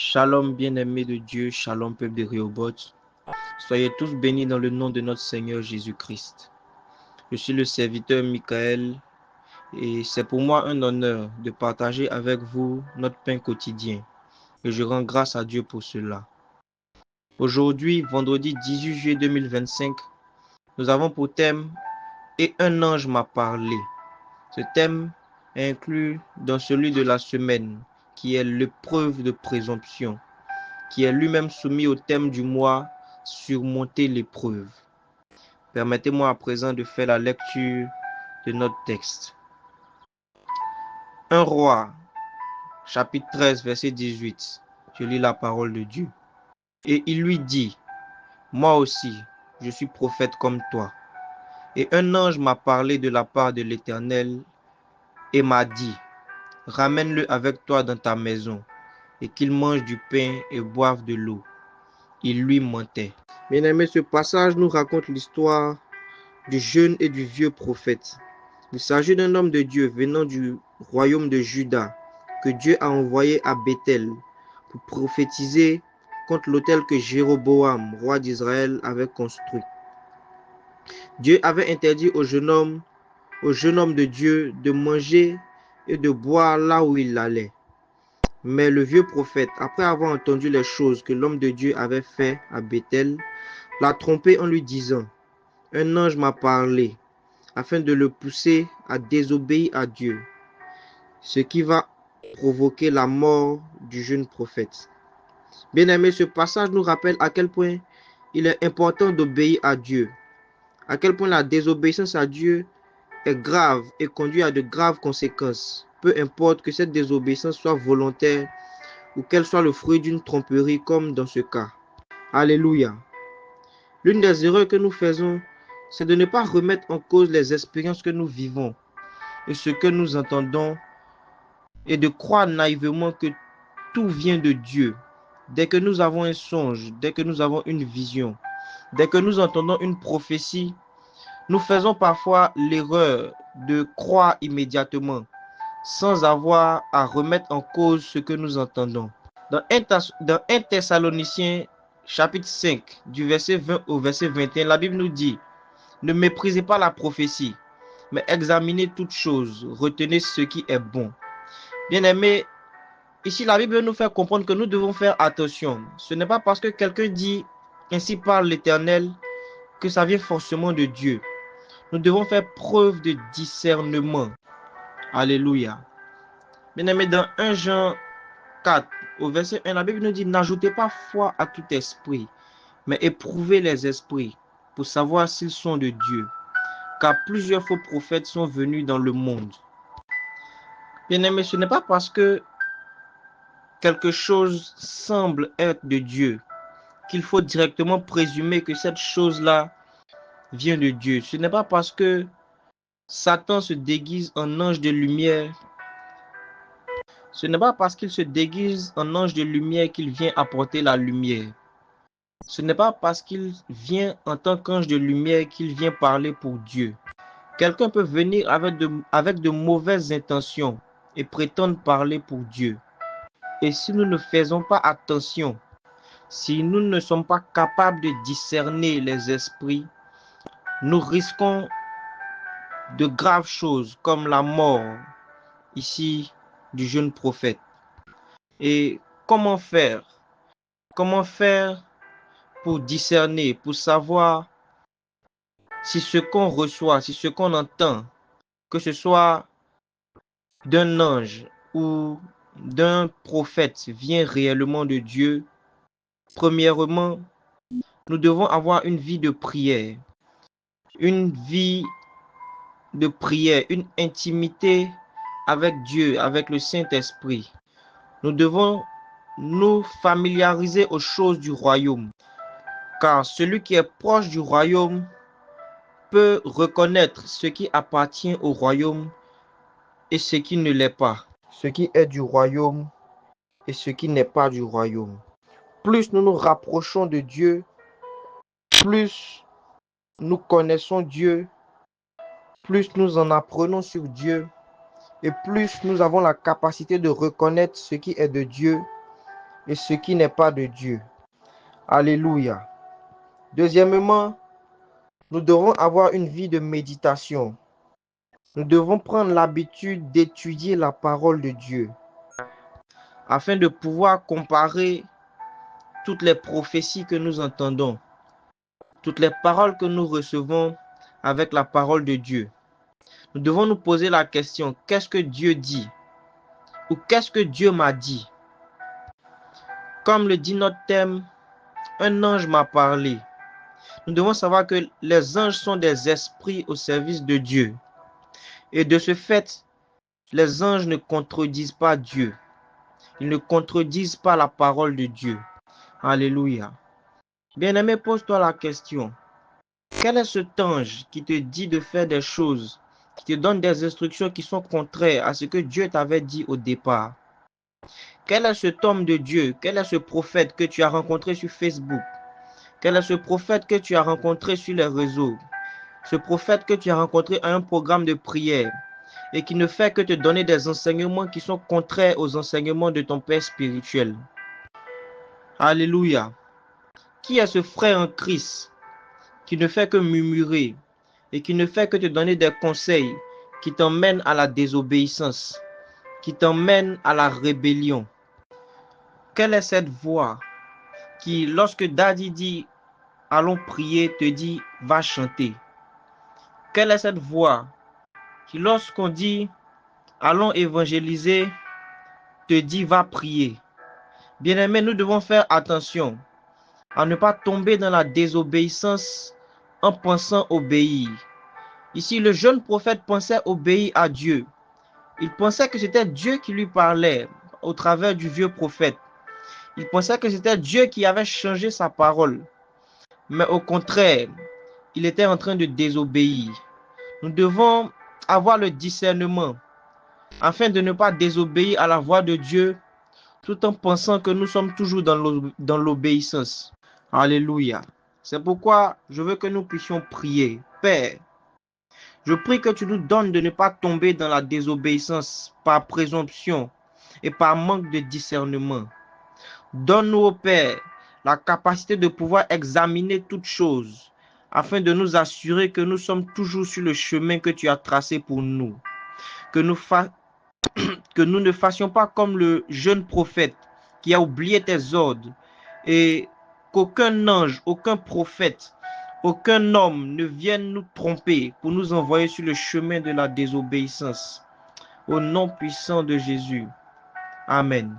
Shalom bien-aimés de Dieu, shalom peuple de Rehoboth. Soyez tous bénis dans le nom de notre Seigneur Jésus-Christ. Je suis le serviteur Michael et c'est pour moi un honneur de partager avec vous notre pain quotidien. Et je rends grâce à Dieu pour cela. Aujourd'hui, vendredi 18 juillet 2025, nous avons pour thème « Et un ange m'a parlé ». Ce thème est inclus dans celui de la semaine qui est l'épreuve de présomption, qui est lui-même soumis au thème du mois « Surmonter l'épreuve ». Permettez-moi à présent de faire la lecture de notre texte. 1 Roi, chapitre 13, verset 18. Je lis la parole de Dieu. Et il lui dit, « Moi aussi, je suis prophète comme toi. Et un ange m'a parlé de la part de l'Éternel et m'a dit, ramène-le avec toi dans ta maison, et qu'il mange du pain et boive de l'eau. » Il lui mentait. Bien-aimés, ce passage nous raconte l'histoire du jeune et du vieux prophète. Il s'agit d'un homme de Dieu venant du royaume de Juda que Dieu a envoyé à Bethel pour prophétiser contre l'autel que Jéroboam, roi d'Israël, avait construit. Dieu avait interdit au jeune homme de Dieu de manger et de boire là où il allait. Mais le vieux prophète, après avoir entendu les choses que l'homme de Dieu avait fait à Bethel, l'a trompé en lui disant, « Un ange m'a parlé, afin de le pousser à désobéir à Dieu, ce qui va provoquer la mort du jeune prophète. » Bien-aimé, ce passage nous rappelle à quel point il est important d'obéir à Dieu, à quel point la désobéissance à Dieu est grave et conduit à de graves conséquences, peu importe que cette désobéissance soit volontaire ou qu'elle soit le fruit d'une tromperie comme dans ce cas. Alléluia. L'une des erreurs que nous faisons, c'est de ne pas remettre en cause les expériences que nous vivons et ce que nous entendons et de croire naïvement que tout vient de Dieu. Dès que nous avons un songe, dès que nous avons une vision, dès que nous entendons une prophétie, nous faisons parfois l'erreur de croire immédiatement sans avoir à remettre en cause ce que nous entendons. Dans 1 Thessaloniciens chapitre 5 du verset 20 au verset 21, la Bible nous dit, ne méprisez pas la prophétie, mais examinez toutes choses, retenez ce qui est bon. Bien-aimés, ici la Bible nous fait comprendre que nous devons faire attention. Ce n'est pas parce que quelqu'un dit « Ainsi parle l'Éternel » que ça vient forcément de Dieu. Nous devons faire preuve de discernement. Alléluia. Bien-aimés, dans 1 Jean 4, au verset 1, la Bible nous dit « N'ajoutez pas foi à tout esprit, mais éprouvez les esprits pour savoir s'ils sont de Dieu. Car plusieurs faux prophètes sont venus dans le monde. » Bien-aimés, ce n'est pas parce que quelque chose semble être de Dieu qu'il faut directement présumer que cette chose-là vient de Dieu. Ce n'est pas parce que Satan se déguise en ange de lumière. Ce n'est pas parce qu'il se déguise en ange de lumière qu'il vient apporter la lumière. Ce n'est pas parce qu'il vient en tant qu'ange de lumière qu'il vient parler pour Dieu. Quelqu'un peut venir avec de mauvaises intentions et prétendre parler pour Dieu. Et si nous ne faisons pas attention, si nous ne sommes pas capables de discerner les esprits, nous risquons de graves choses comme la mort ici du jeune prophète. Et comment faire? Comment faire pour discerner, pour savoir si ce qu'on reçoit, si ce qu'on entend, que ce soit d'un ange ou d'un prophète, vient réellement de Dieu? Premièrement, nous devons avoir une vie de prière, une vie de prière, une intimité avec Dieu, avec le Saint-Esprit. Nous devons nous familiariser aux choses du royaume, car celui qui est proche du royaume peut reconnaître ce qui appartient au royaume et ce qui ne l'est pas, ce qui est du royaume et ce qui n'est pas du royaume. Plus nous nous rapprochons de Dieu, plus nous connaissons Dieu, plus nous en apprenons sur Dieu, et plus nous avons la capacité de reconnaître ce qui est de Dieu et ce qui n'est pas de Dieu. Alléluia. Deuxièmement, nous devons avoir une vie de méditation. Nous devons prendre l'habitude d'étudier la parole de Dieu afin de pouvoir comparer toutes les prophéties que nous entendons, toutes les paroles que nous recevons avec la parole de Dieu. Nous devons nous poser la question, qu'est-ce que Dieu dit? Ou qu'est-ce que Dieu m'a dit? Comme le dit notre thème, un ange m'a parlé. Nous devons savoir que les anges sont des esprits au service de Dieu. Et de ce fait, les anges ne contredisent pas Dieu. Ils ne contredisent pas la parole de Dieu. Alléluia. Bien-aimé, pose-toi la question. Quel est cet ange qui te dit de faire des choses, qui te donne des instructions qui sont contraires à ce que Dieu t'avait dit au départ? Quel est cet homme de Dieu? Quel est ce prophète que tu as rencontré sur Facebook? Quel est ce prophète que tu as rencontré sur les réseaux? Ce prophète que tu as rencontré à un programme de prière et qui ne fait que te donner des enseignements qui sont contraires aux enseignements de ton Père spirituel. Alléluia. Qui est ce frère en Christ qui ne fait que murmurer et qui ne fait que te donner des conseils qui t'emmènent à la désobéissance, qui t'emmènent à la rébellion? Quelle est cette voix qui, lorsque Daddy dit « allons prier », te dit « va chanter ». Quelle est cette voix qui, lorsqu'on dit « allons évangéliser », te dit « va prier ». Bien-aimés, nous devons faire attention à ne pas tomber dans la désobéissance en pensant obéir. Ici, le jeune prophète pensait obéir à Dieu. Il pensait que c'était Dieu qui lui parlait au travers du vieux prophète. Il pensait que c'était Dieu qui avait changé sa parole. Mais au contraire, il était en train de désobéir. Nous devons avoir le discernement afin de ne pas désobéir à la voix de Dieu tout en pensant que nous sommes toujours dans l'obéissance. Alléluia. C'est pourquoi je veux que nous puissions prier. Père, je prie que tu nous donnes de ne pas tomber dans la désobéissance par présomption et par manque de discernement. Donne-nous, ô Père, la capacité de pouvoir examiner toutes choses afin de nous assurer que nous sommes toujours sur le chemin que tu as tracé pour nous. Que nous ne fassions pas comme le jeune prophète qui a oublié tes ordres et qu'aucun ange, aucun prophète, aucun homme ne vienne nous tromper pour nous envoyer sur le chemin de la désobéissance. Au nom puissant de Jésus. Amen.